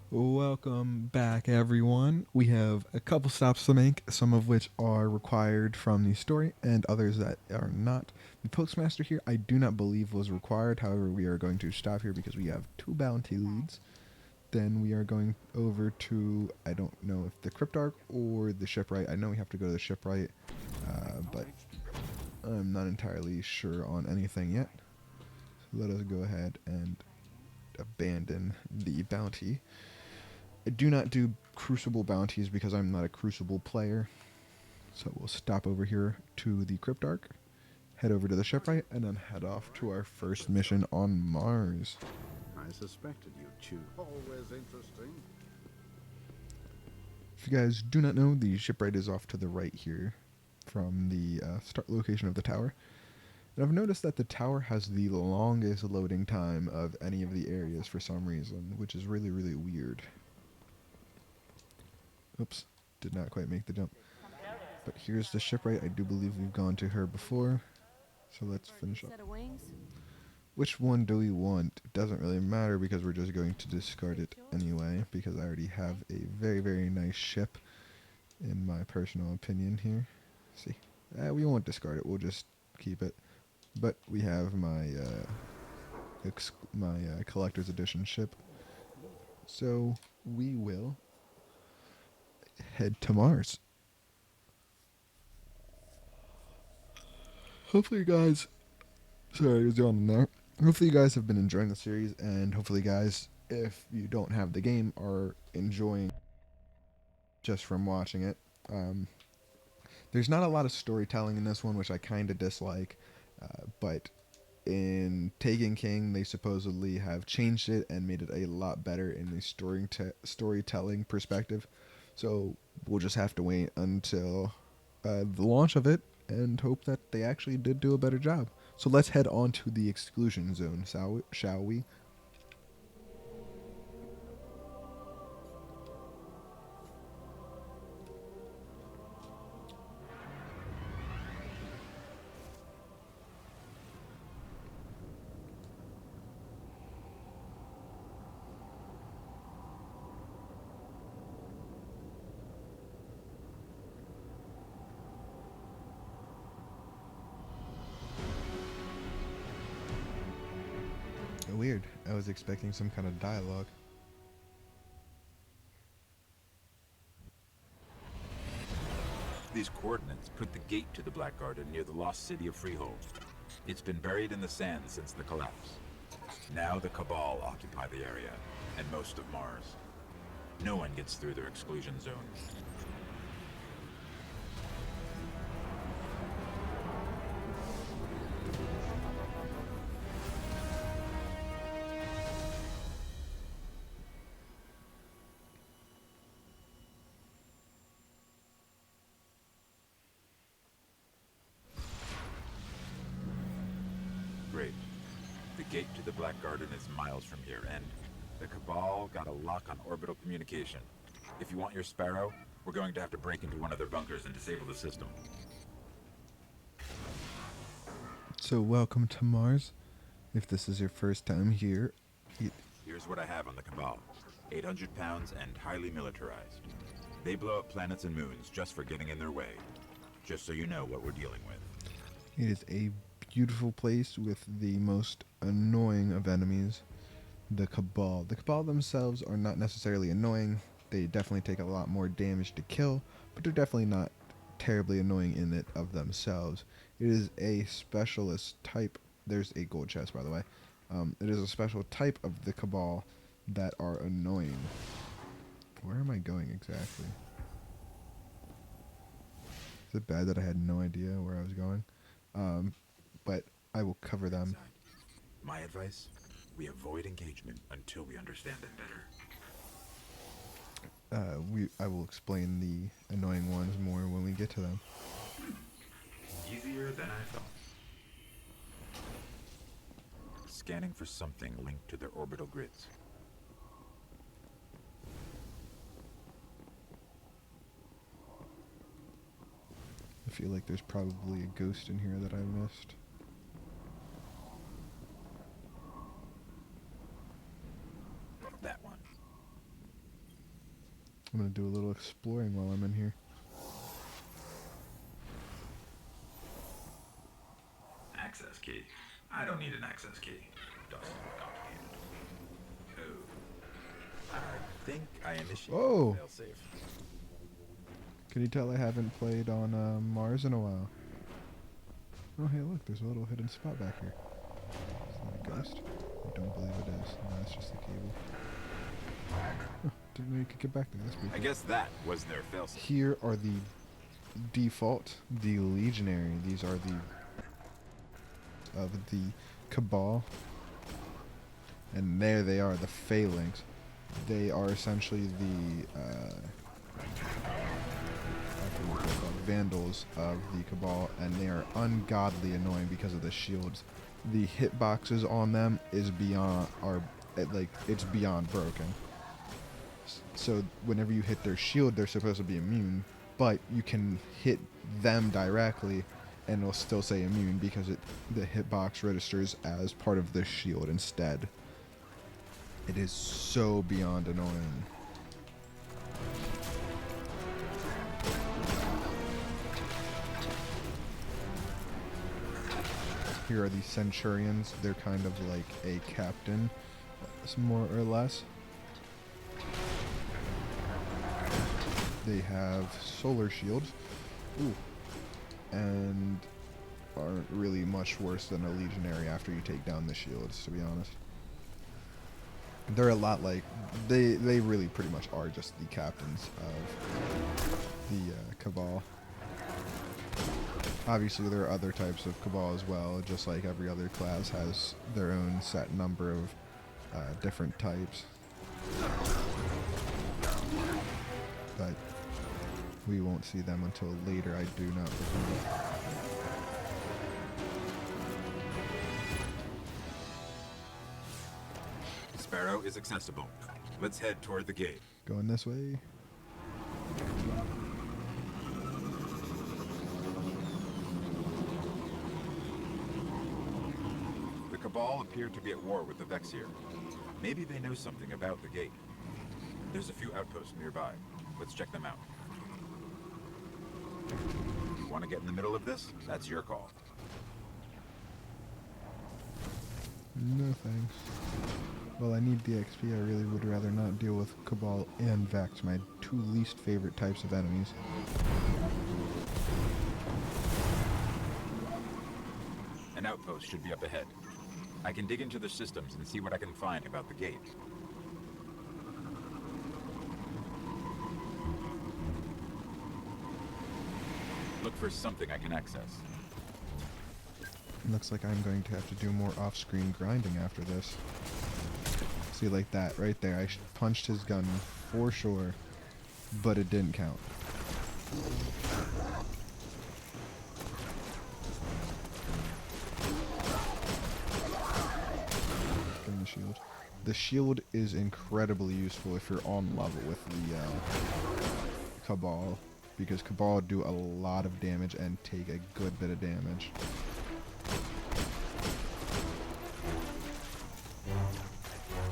Welcome back, everyone. We have a couple stops to make, some of which are required from the story and others that are not. The Postmaster here, I do not believe was required. However, we are going to stop here because we have two bounty leads. Then we are going over to, I don't know if the Cryptarch or the Shipwright. I know we have to go to the Shipwright, but I'm not entirely sure on anything yet. So let us go ahead and abandon the bounty. I do not do Crucible bounties because I'm not a Crucible player. So we'll stop over here to the Cryptarch, head over to the Shipwright, and then head off to our first mission on Mars. I suspected you'd choose. Always interesting. If you guys do not know, the Shipwright is off to the right here from the start location of the tower. And I've noticed that the tower has the longest loading time of any of the areas for some reason, which is really, really weird. Oops, did not quite make the jump. But here's the Shipwright. I do believe we've gone to her before. So let's finish up. Which one do we want? It doesn't really matter because we're just going to discard it anyway, because I already have a very, very nice ship in my personal opinion here. Let's see. We won't discard it. We'll just keep it. But we have my collector's edition ship. So we will head to Mars. Hopefully, you guys. Sorry, I was yawning there. Hopefully, you guys have been enjoying the series, and hopefully, guys, if you don't have the game, are enjoying just from watching it. Um, there's not a lot of storytelling in this one, which I kind of dislike, but in Taken King, they supposedly have changed it and made it a lot better in the storytelling perspective. So we'll just have to wait until the launch of it and hope that they actually did do a better job. So let's head on to the exclusion zone, shall we? Weird. I was expecting some kind of dialogue. These coordinates put the gate to the Black Garden near the lost city of Freehold. It's been buried in the sand since the collapse. Now the Cabal occupy the area, and most of Mars. No one gets through their exclusion zone. Great. The gate to the Black Garden is miles from here, and the Cabal got a lock on orbital communication. If you want your Sparrow, we're going to have to break into one of their bunkers and disable the system. So welcome to Mars. If this is your first time here, Here's what I have on the Cabal. 800 pounds and highly militarized. They blow up planets and moons just for getting in their way. Just so you know what we're dealing with. it is a beautiful place with the most annoying of enemies, the Cabal. The Cabal themselves are not necessarily annoying. They definitely take a lot more damage to kill, but they're definitely not terribly annoying in it of themselves. It is a specialist type. There's a gold chest, by the way. It is a special type of the Cabal that are annoying. Where am I going exactly? Is it bad that I had no idea where I was going? But I will cover them. My advice? We avoid engagement until we understand it better. I will explain the annoying ones more when we get to them. Easier than I thought. Scanning for something linked to their orbital grids. I feel like there's probably a ghost in here that I missed. That one. I'm gonna do a little exploring while I'm in here. Access key. I don't need an access key. Doesn't complicated. Oh. I think I initiated Oh. failsafe. Can you tell I haven't played on Mars in a while? Oh, hey, look, there's a little hidden spot back here. Is that a ghost? I don't believe it is. No, it's just the cable. Huh, didn't know you could get back there. That's pretty I cool. guess that was their failsafe. Here are the default, the Legionary. These are the of the Cabal. And there they are, the Phalanx. They are essentially the Vandals of the Cabal, and they are ungodly annoying because of the shields. The hitboxes on them is beyond it's beyond broken. So whenever you hit their shield, they're supposed to be immune, but you can hit them directly and it'll still say immune because the hitbox registers as part of the shield instead. It is so beyond annoying. Here are the Centurions. They're kind of like a captain, more or less. They have solar shields. Ooh. And aren't really much worse than a Legionary after you take down the shields, to be honest. They're a lot like... They really pretty much are just the captains of the Cabal. Obviously, there are other types of Cabal as well, just like every other class has their own set number of different types. But we won't see them until later, I do not believe. Sparrow is accessible. Let's head toward the gate. Going this way. The Cabal appear to be at war with the Vexier. Maybe they know something about the gate. There's a few outposts nearby. Let's check them out. You want to get in the middle of this? That's your call. No thanks. Well, I need the XP. I really would rather not deal with Cabal and Vex, my two least favorite types of enemies. An outpost should be up ahead. I can dig into the systems and see what I can find about the gate. Look for something I can access. Looks like I'm going to have to do more off-screen grinding after this. See, like that right there. I punched his gun for sure, but it didn't count. Give him the shield. The shield is incredibly useful if you're on level with the Cabal, because Cabal do a lot of damage and take a good bit of damage.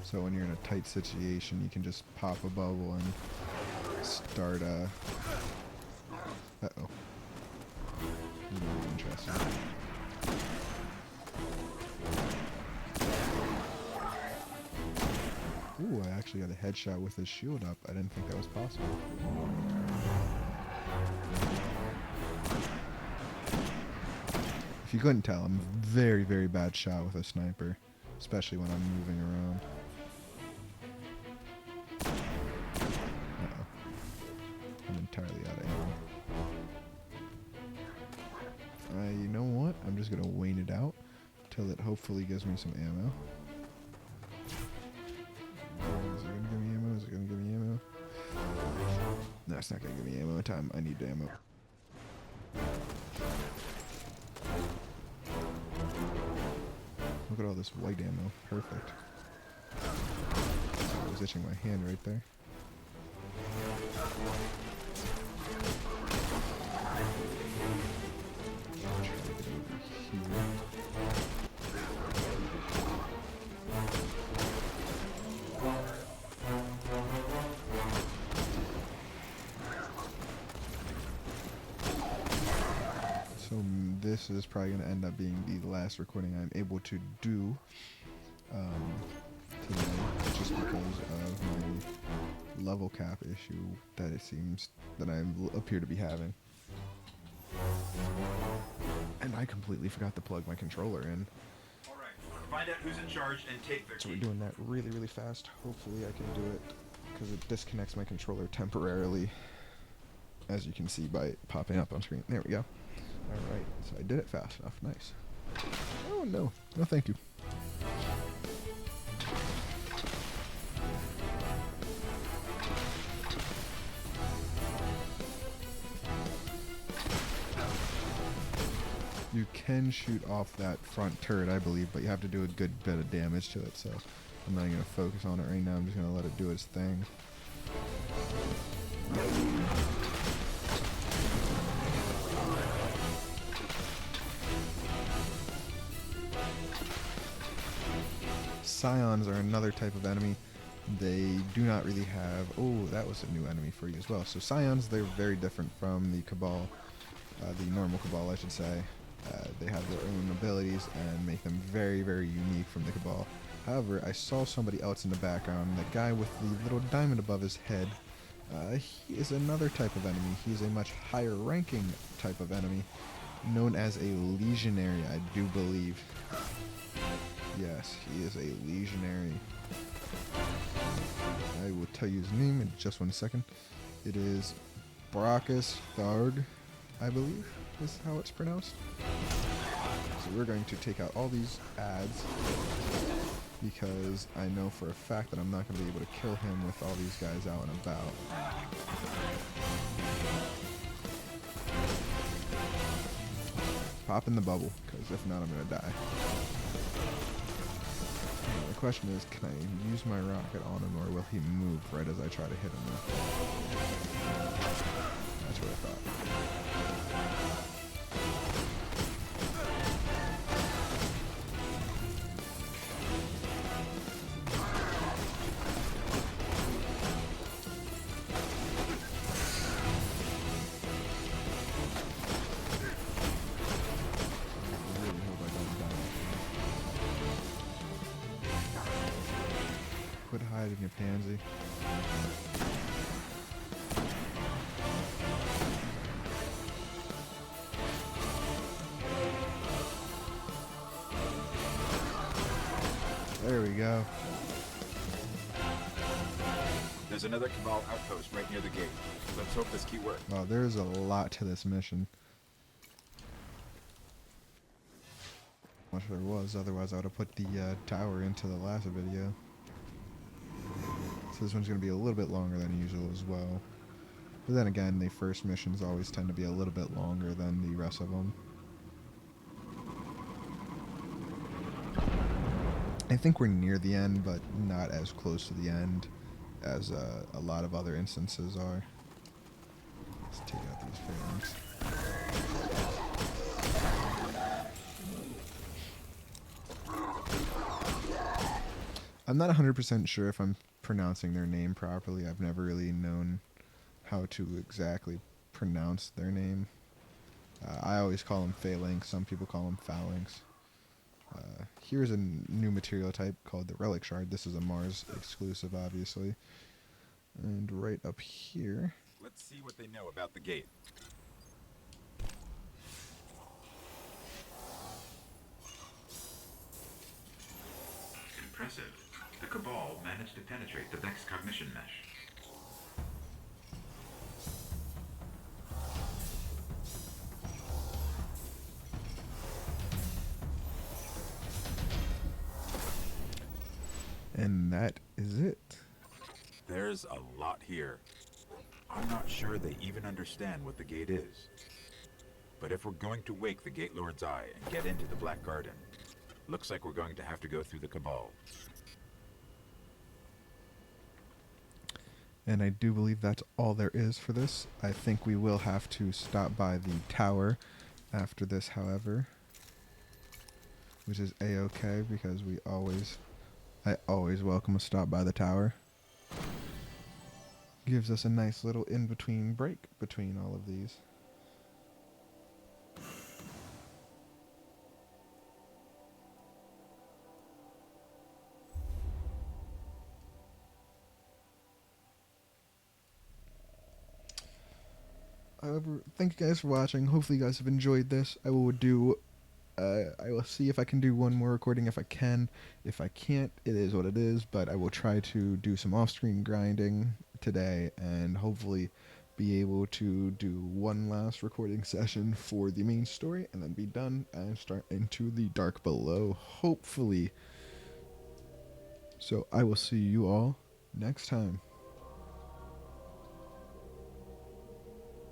So when you're in a tight situation, you can just pop a bubble and start uh-oh. Really interesting. Ooh, I actually got a headshot with his shield up. I didn't think that was possible. If you couldn't tell, I'm a very, very bad shot with a sniper, especially when I'm moving around. Uh-oh. I'm entirely out of ammo. You know what? I'm just going to wait it out till it hopefully gives me some ammo. Is it going to give me ammo? Is it going to give me ammo? No, it's not going to give me ammo in time. I need ammo. Look at all this white ammo. Perfect. I was itching my hand right there. Try to get over here. this is probably going to end up being the last recording I'm able to do today, just because of my level cap issue that it seems that I appear to be having. And I completely forgot to plug my controller in. Alright, find out who's in charge and take their So we're key. doing that really, really fast. Hopefully I can do it, because it disconnects my controller temporarily, as you can see by it popping up on screen. There we go. Alright, so I did it fast enough. Nice. Oh no. No thank you. You can shoot off that front turret, I believe, but you have to do a good bit of damage to it, so I'm not going to focus on it right now. I'm just going to let it do its thing. Scions are another type of enemy. They do not really have... Oh, that was a new enemy for you as well. So Scions, they're very different from the Cabal, the normal Cabal, I should say. They have their own abilities and make them very, very unique from the Cabal. However, I saw somebody else in the background, that guy with the little diamond above his head. He is another type of enemy. He's a much higher ranking type of enemy, known as a legionary, I do believe. Yes, he is a legionary. I will tell you his name in just 1 second. It is Brachus Tharg, I believe is how it's pronounced. So we're going to take out all these ads, because I know for a fact that I'm not going to be able to kill him with all these guys out and about. Pop in the bubble, because if not, I'm going to die. Now, the question is, can I use my rocket on him, or will he move right as I try to hit him? That's what I thought. Quit hiding, you pansy. There we go. There's another Cabal outpost right near the gate. Let's hope this key works. Wow, there's a lot to this mission. Wish there was, otherwise I would have put the tower into the last video. So this one's going to be a little bit longer than usual as well. But then again, the first missions always tend to be a little bit longer than the rest of them. I think we're near the end, but not as close to the end as a lot of other instances are. Let's take out these phalanx. I'm not 100% sure if I'm pronouncing their name properly. I've never really known how to exactly pronounce their name. I always call them phalanx. Some people call them phalanx. Here's a new material type called the Relic Shard. This is a Mars exclusive, obviously. And right up here... Let's see what they know about the gate. Impressive. The Cabal managed to penetrate the Vex cognition mesh. And that is it. There's a lot here. I'm not sure they even understand what the gate is. But if we're going to wake the Gate Lord's eye and get into the Black Garden, looks like we're going to have to go through the Cabal. And I do believe that's all there is for this. I think we will have to stop by the tower after this, however. Which is A-okay, because I always welcome a stop by the tower. Gives us a nice little in-between break between all of these. however, thank you guys for watching. Hopefully you guys have enjoyed this. I will see if I can do one more recording if I can. If I can't, it is what it is, but I will try to do some off-screen grinding today and hopefully be able to do one last recording session for the main story and then be done and start into the Dark Below, hopefully. So I will see you all next time.